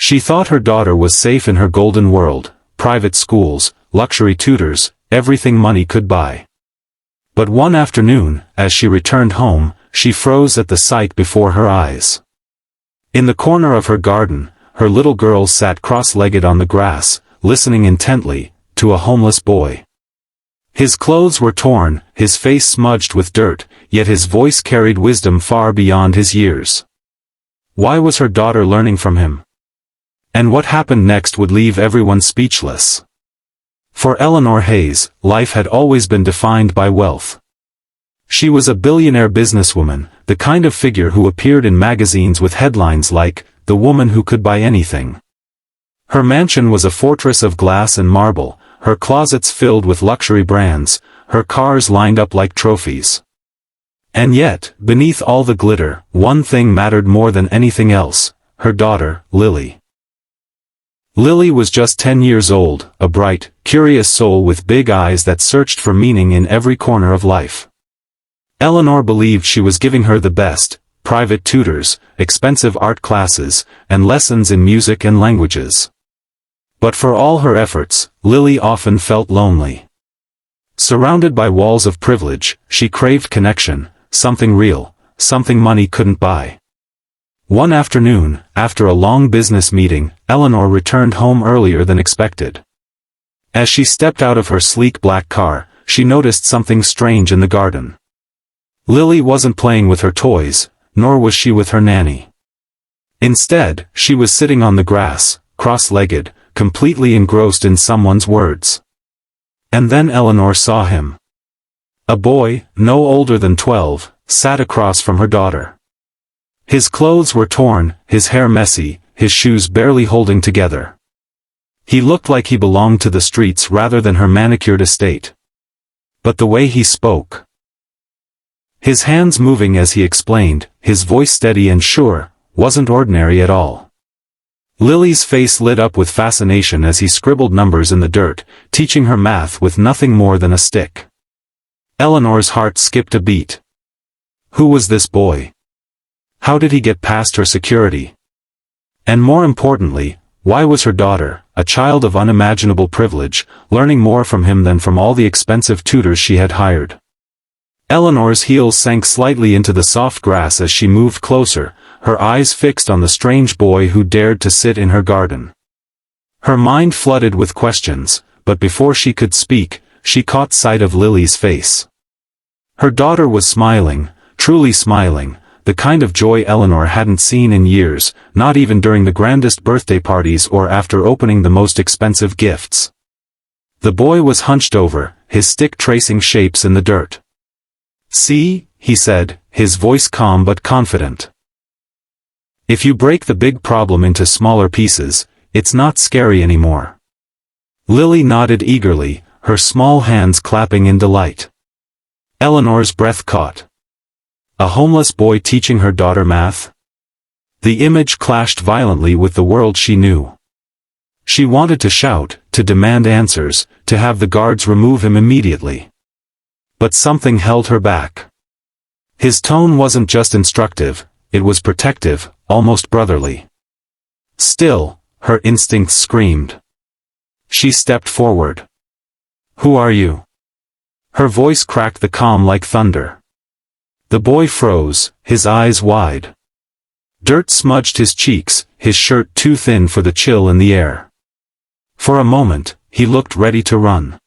She thought her daughter was safe in her golden world, private schools, luxury tutors, everything money could buy. But one afternoon, as she returned home, she froze at the sight before her eyes. In the corner of her garden, her little girl sat cross-legged on the grass, listening intently, to a homeless boy. His clothes were torn, his face smudged with dirt, yet his voice carried wisdom far beyond his years. Why was her daughter learning from him? And what happened next would leave everyone speechless. For Eleanor Hayes, life had always been defined by wealth. She was a billionaire businesswoman, the kind of figure who appeared in magazines with headlines like, "The woman who could buy anything." Her mansion was a fortress of glass and marble, her closets filled with luxury brands, her cars lined up like trophies. And yet, beneath all the glitter, one thing mattered more than anything else: her daughter, Lily. Lily was just 10 years old, a bright, curious soul with big eyes that searched for meaning in every corner of life. Eleanor believed she was giving her the best: private tutors, expensive art classes, and lessons in music and languages. But for all her efforts, Lily often felt lonely. Surrounded by walls of privilege, she craved connection, something real, something money couldn't buy. One afternoon, after a long business meeting, Eleanor returned home earlier than expected. As she stepped out of her sleek black car, she noticed something strange in the garden. Lily wasn't playing with her toys, nor was she with her nanny. Instead, she was sitting on the grass, cross-legged, completely engrossed in someone's words. And then Eleanor saw him. A boy, no older than 12, sat across from her daughter. His clothes were torn, his hair messy, his shoes barely holding together. He looked like he belonged to the streets rather than her manicured estate. But the way he spoke, his hands moving as he explained, his voice steady and sure, wasn't ordinary at all. Lily's face lit up with fascination as he scribbled numbers in the dirt, teaching her math with nothing more than a stick. Eleanor's heart skipped a beat. Who was this boy? How did he get past her security? And more importantly, why was her daughter, a child of unimaginable privilege, learning more from him than from all the expensive tutors she had hired? Eleanor's heels sank slightly into the soft grass as she moved closer, her eyes fixed on the strange boy who dared to sit in her garden. Her mind flooded with questions, but before she could speak, she caught sight of Lily's face. Her daughter was smiling, truly smiling, the kind of joy Eleanor hadn't seen in years, not even during the grandest birthday parties or after opening the most expensive gifts. The boy was hunched over, his stick tracing shapes in the dirt. "See," he said, his voice calm but confident. "If you break the big problem into smaller pieces, it's not scary anymore." Lily nodded eagerly, her small hands clapping in delight. Eleanor's breath caught. A homeless boy teaching her daughter math? The image clashed violently with the world she knew. She wanted to shout, to demand answers, to have the guards remove him immediately. But something held her back. His tone wasn't just instructive, it was protective, almost brotherly. Still, her instincts screamed. She stepped forward. "Who are you?" Her voice cracked the calm like thunder. The boy froze, his eyes wide. Dirt smudged his cheeks, his shirt too thin for the chill in the air. For a moment, he looked ready to run.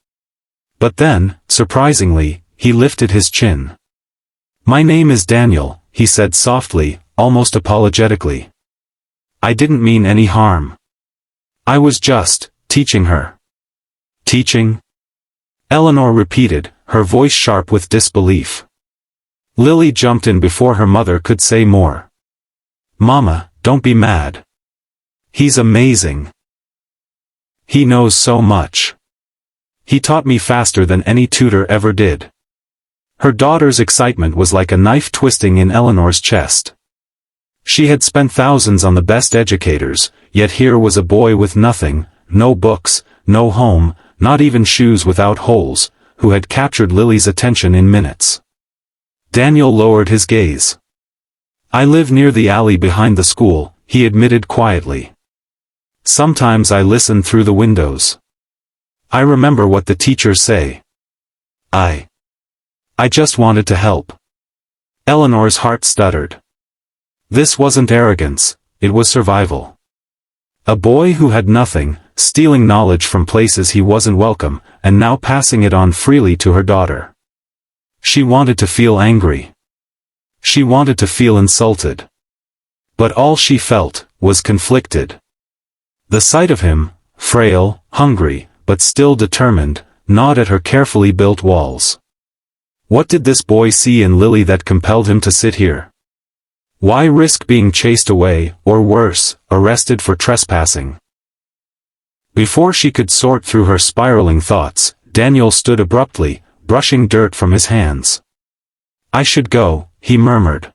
But then, surprisingly, he lifted his chin. "My name is Daniel," he said softly, almost apologetically. "I didn't mean any harm. I was just teaching her." "Teaching?" Eleanor repeated, her voice sharp with disbelief. Lily jumped in before her mother could say more. "Mama, don't be mad. He's amazing. He knows so much. He taught me faster than any tutor ever did." Her daughter's excitement was like a knife twisting in Eleanor's chest. She had spent thousands on the best educators, yet here was a boy with nothing, no books, no home, not even shoes without holes, who had captured Lily's attention in minutes. Daniel lowered his gaze. "I live near the alley behind the school," he admitted quietly. Sometimes I listen through the windows. I remember what the teachers say. I just wanted to help. Eleanor's heart stuttered. This wasn't arrogance, it was survival. A boy who had nothing, stealing knowledge from places he wasn't welcome, and now passing it on freely to her daughter. She wanted to feel angry. She wanted to feel insulted. But all she felt was conflicted. The sight of him, frail, hungry, but still determined, gnawed at her carefully built walls. What did this boy see in Lily that compelled him to sit here? Why risk being chased away, or worse, arrested for trespassing? Before she could sort through her spiraling thoughts, Daniel stood abruptly, brushing dirt from his hands. I should go, he murmured.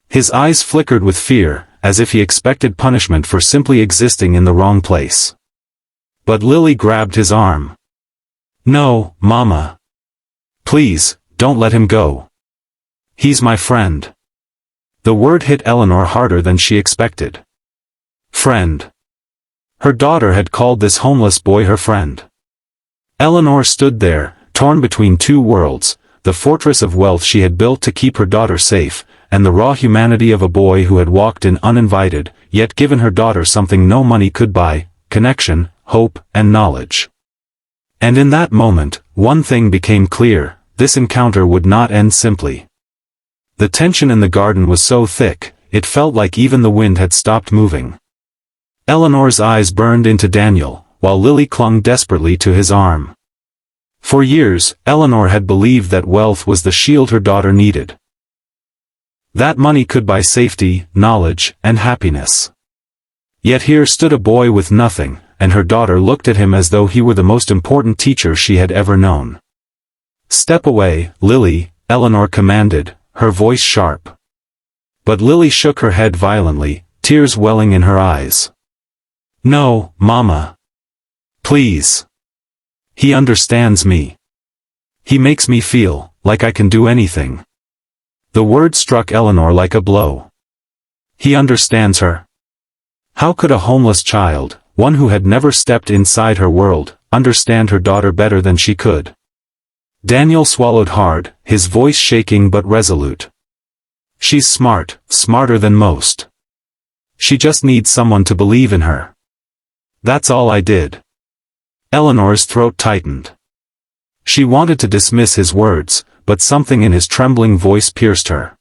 His eyes flickered with fear, as if he expected punishment for simply existing in the wrong place. But Lily grabbed his arm. No, Mama. Please, don't let him go. He's my friend. The word hit Eleanor harder than she expected. Friend. Her daughter had called this homeless boy her friend. Eleanor stood there, torn between two worlds, the fortress of wealth she had built to keep her daughter safe, and the raw humanity of a boy who had walked in uninvited, yet given her daughter something no money could buy, connection, hope, and knowledge. And in that moment, one thing became clear, this encounter would not end simply. The tension in the garden was so thick, it felt like even the wind had stopped moving. Eleanor's eyes burned into Daniel, while Lily clung desperately to his arm. For years, Eleanor had believed that wealth was the shield her daughter needed. That money could buy safety, knowledge, and happiness. Yet here stood a boy with nothing, and her daughter looked at him as though he were the most important teacher she had ever known. Step away, Lily, Eleanor commanded, her voice sharp. But Lily shook her head violently, tears welling in her eyes. No, Mama. Please. He understands me. He makes me feel like I can do anything. The word struck Eleanor like a blow. He understands her. How could a homeless child, one who had never stepped inside her world, understand her daughter better than she could? Daniel swallowed hard, his voice shaking but resolute. She's smart, smarter than most. She just needs someone to believe in her. That's all I did. Eleanor's throat tightened. She wanted to dismiss his words, but something in his trembling voice pierced her.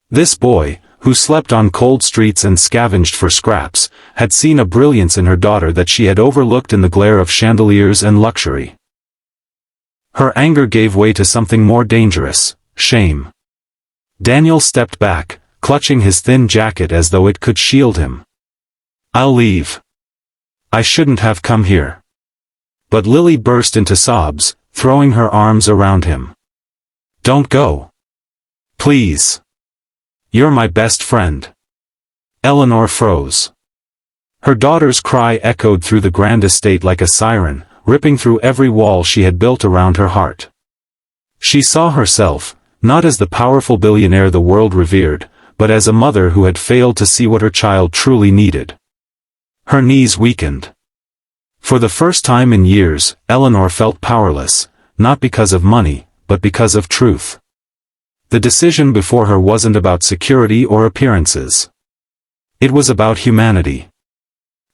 This boy, who slept on cold streets and scavenged for scraps, had seen a brilliance in her daughter that she had overlooked in the glare of chandeliers and luxury. Her anger gave way to something more dangerous, shame. Daniel stepped back, clutching his thin jacket as though it could shield him. I'll leave. I shouldn't have come here. But Lily burst into sobs, throwing her arms around him. Don't go. Please. You're my best friend. Eleanor froze. Her daughter's cry echoed through the grand estate like a siren, ripping through every wall she had built around her heart. She saw herself, not as the powerful billionaire the world revered, but as a mother who had failed to see what her child truly needed. Her knees weakened. For the first time in years, Eleanor felt powerless, not because of money, but because of truth. The decision before her wasn't about security or appearances. It was about humanity.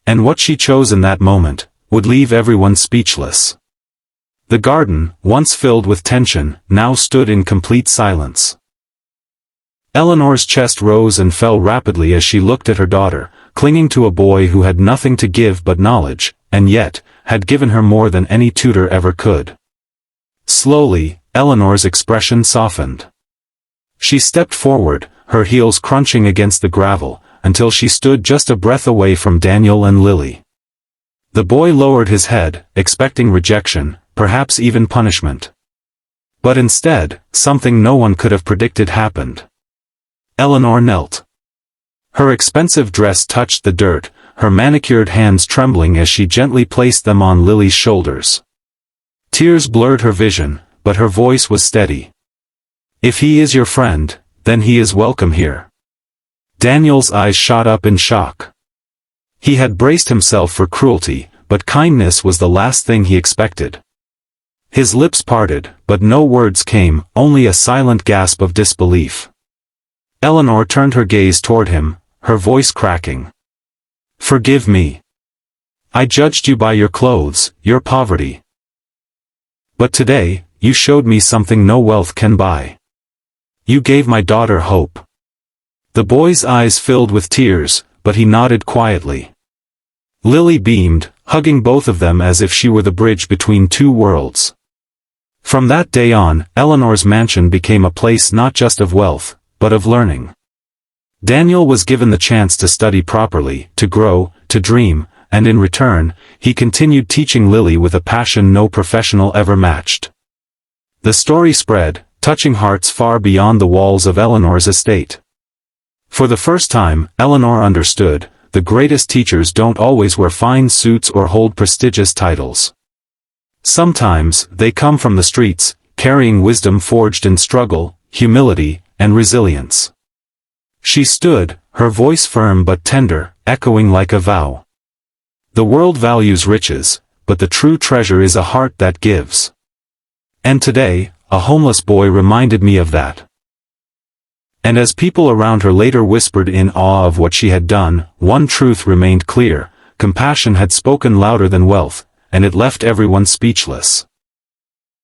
And what she chose in that moment would leave everyone speechless. The garden, once filled with tension, now stood in complete silence. Eleanor's chest rose and fell rapidly as she looked at her daughter, clinging to a boy who had nothing to give but knowledge, and yet, had given her more than any tutor ever could. Slowly, Eleanor's expression softened. She stepped forward, her heels crunching against the gravel, until she stood just a breath away from Daniel and Lily. The boy lowered his head, expecting rejection, perhaps even punishment. But instead, something no one could have predicted happened. Eleanor knelt. Her expensive dress touched the dirt, her manicured hands trembling as she gently placed them on Lily's shoulders. Tears blurred her vision, but her voice was steady. If he is your friend, then he is welcome here. Daniel's eyes shot up in shock. He had braced himself for cruelty, but kindness was the last thing he expected. His lips parted, but no words came, only a silent gasp of disbelief. Eleanor turned her gaze toward him, her voice cracking. "Forgive me. I judged you by your clothes, your poverty. But today, you showed me something no wealth can buy. You gave my daughter hope." The boy's eyes filled with tears, but he nodded quietly. Lily beamed, hugging both of them as if she were the bridge between two worlds. From that day on, Eleanor's mansion became a place not just of wealth, but of learning. Daniel was given the chance to study properly, to grow, to dream, and in return, he continued teaching Lily with a passion no professional ever matched. The story spread, touching hearts far beyond the walls of Eleanor's estate. For the first time, Eleanor understood, the greatest teachers don't always wear fine suits or hold prestigious titles. Sometimes, they come from the streets, carrying wisdom forged in struggle, humility, and resilience. She stood, her voice firm but tender, echoing like a vow. The world values riches, but the true treasure is a heart that gives. And today, a homeless boy reminded me of that. And as people around her later whispered in awe of what she had done, one truth remained clear: compassion had spoken louder than wealth, and it left everyone speechless.